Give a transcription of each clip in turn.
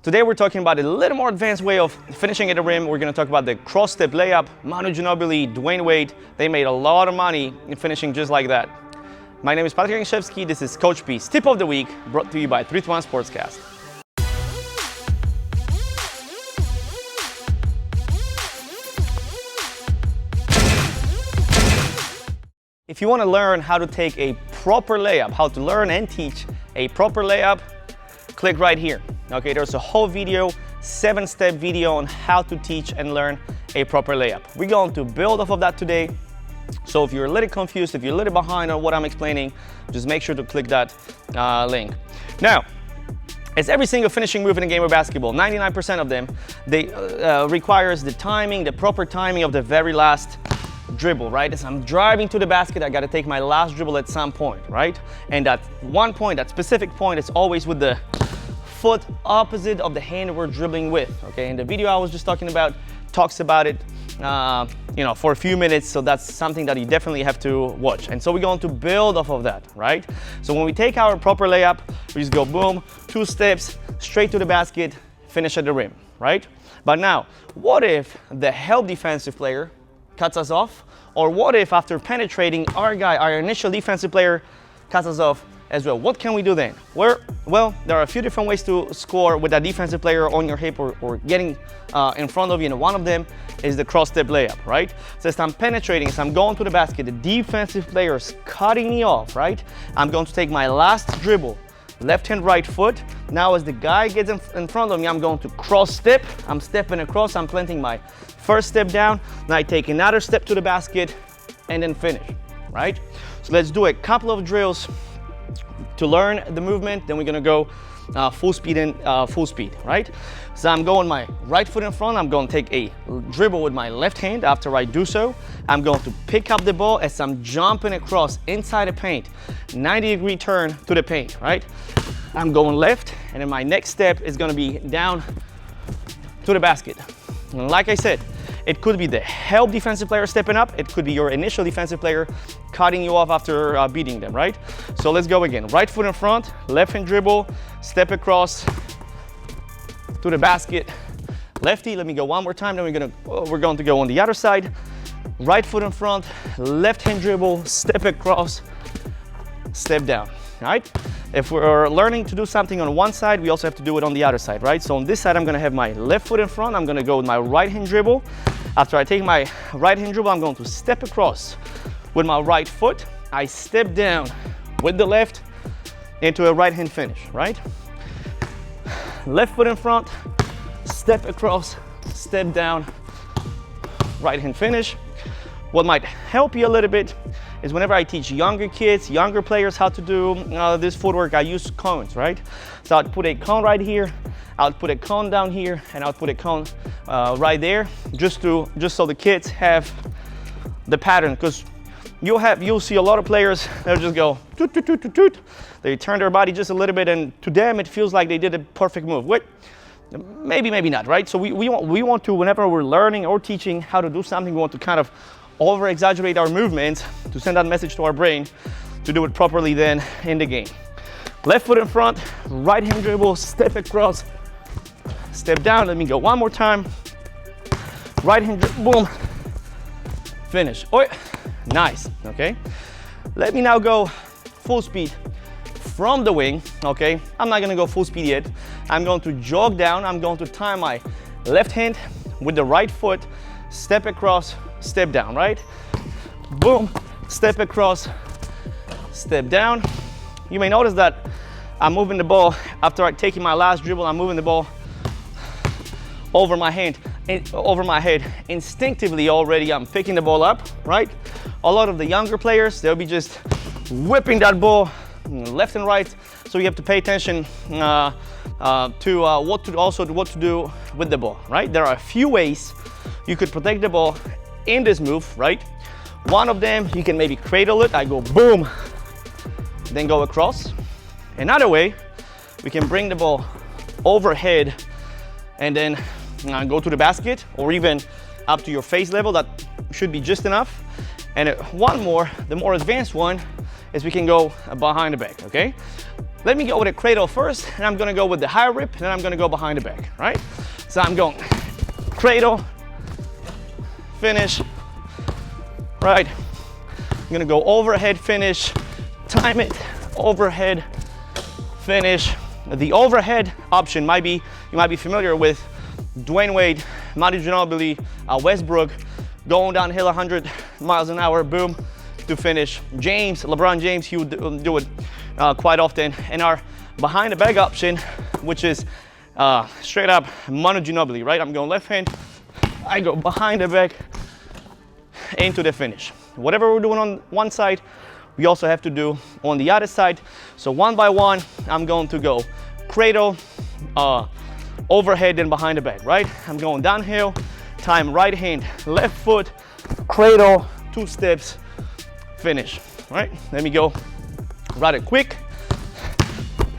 Today we're talking about a little more advanced way of finishing at the rim. We're going to talk about the cross-step layup. Manu Ginobili, Dwane Wade, they made a lot of money in finishing just like that. My name is Patrick Janishevsky. This is Coach P's Tip of the Week, brought to you by 3-1 Sportscast. If you want to learn how to take a proper layup, how to learn and teach a proper layup, click right here. Okay, there's a whole video, 7-step video on how to teach and learn a proper layup. We're going to build off of that today. So if you're a little confused, if you're a little behind on what I'm explaining, just make sure to click that link. Now, as every single finishing move in a game of basketball, 99% of them, they requires the timing, the proper timing of the very last dribble, right? As I'm driving to the basket, I got to take my last dribble at some point, right? And that one point, that specific point, is always with the foot opposite of the hand we're dribbling with, okay? And the video I was just talking about talks about it, for a few minutes, so that's something that you definitely have to watch. And so we're going to build off of that, right? So when we take our proper layup, we just go boom, 2 steps, straight to the basket, finish at the rim, right? But now, what if the help defensive player cuts us off? Or what if after penetrating, our initial defensive player cuts us off as well? What can we do then? Well, there are a few different ways to score with a defensive player on your hip or getting in front of you, and one of them is the cross-step layup, right? So as I'm penetrating, as I'm going to the basket, the defensive player is cutting me off, right? I'm going to take my last dribble, left hand, right foot. Now as the guy gets in front of me, I'm going to cross-step. I'm stepping across, I'm planting my first step down, then I take another step to the basket and then finish, right? So let's do a couple of drills to learn the movement, then we're gonna go full speed, right? So I'm going my right foot in front, I'm going to take a dribble with my left hand. After I do so, I'm going to pick up the ball as I'm jumping across inside the paint, 90-degree turn to the paint, right? I'm going left, and then my next step is gonna be down to the basket. And like I said, it could be the help defensive player stepping up. It could be your initial defensive player cutting you off after beating them, right? So let's go again. Right foot in front, left hand dribble, step across to the basket. Lefty, let me go one more time. Then we're going to go on the other side. Right foot in front, left hand dribble, step across, step down, right? If we're learning to do something on one side, we also have to do it on the other side, right? So on this side, I'm gonna have my left foot in front. I'm gonna go with my right hand dribble. After I take my right hand dribble, I'm going to step across with my right foot. I step down with the left into a right hand finish, right? Left foot in front, step across, step down, right hand finish. What might help you a little bit is whenever I teach younger kids, younger players how to do this footwork, I use cones, right? So I'd put a cone right here, I'll put a cone down here, and I'll put a cone right there, just so the kids have the pattern. Because you'll see a lot of players, they'll just go toot, toot, toot, toot, toot. They turn their body just a little bit, and to them it feels like they did a perfect move. Wait, maybe not, right? So we want to, whenever we're learning or teaching how to do something, we want to kind of over-exaggerate our movements to send that message to our brain to do it properly then in the game. Left foot in front, right hand dribble, step across, step down. Let me go one more time. Right hand dribble, boom, finish. Oh, nice, okay? Let me now go full speed from the wing, okay? I'm not gonna go full speed yet. I'm going to jog down. I'm going to time my left hand with the right foot, step across, step down, right? Boom, step across, step down. You may notice that I'm moving the ball after taking my last dribble. I'm moving the ball over my head. Instinctively already, I'm picking the ball up, right? A lot of the younger players, they'll be just whipping that ball left and right. So you have to pay attention to what to do with the ball, right? There are a few ways you could protect the ball in this move, right? One of them, you can maybe cradle it. I go boom, then go across. Another way, we can bring the ball overhead and then go to the basket, or even up to your face level. That should be just enough. And one more, the more advanced one, is we can go behind the back, okay? Let me go with a cradle first, and I'm gonna go with the high rip, and then I'm gonna go behind the back, right? So I'm going cradle, finish, right? I'm gonna go overhead finish, time it, overhead finish. The overhead option you might be familiar with Dwane Wade, Manu Ginobili, Westbrook, going downhill 100 miles an hour, boom, to finish. LeBron James, he would do it quite often. And our behind the back option, which is straight up Manu Ginobili, right? I'm going left hand, I go behind the back into the finish. Whatever we're doing on one side, we also have to do on the other side. So one by one, I'm going to go cradle, overhead, then behind the back, right? I'm going downhill, time right hand, left foot, cradle, 2 steps, finish, right? Let me go rather quick.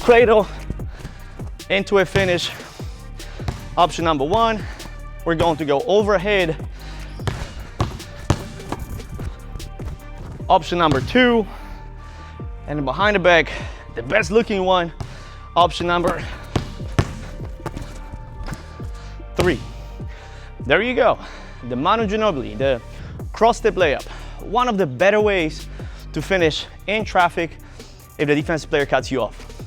Cradle into a finish. Option number 1, we're going to go overhead. Option number 2, and then behind the back, the best looking one, option number 3. There you go, the Manu Ginobili, the cross step layup. One of the better ways to finish in traffic if the defensive player cuts you off.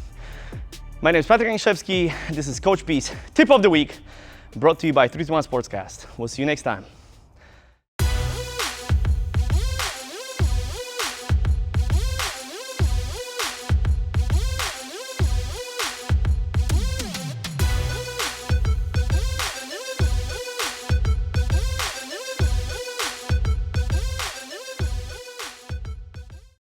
My name is Patrick Niszewski. This is Coach B's Tip of the Week, brought to you by 321 Sportscast. We'll see you next time.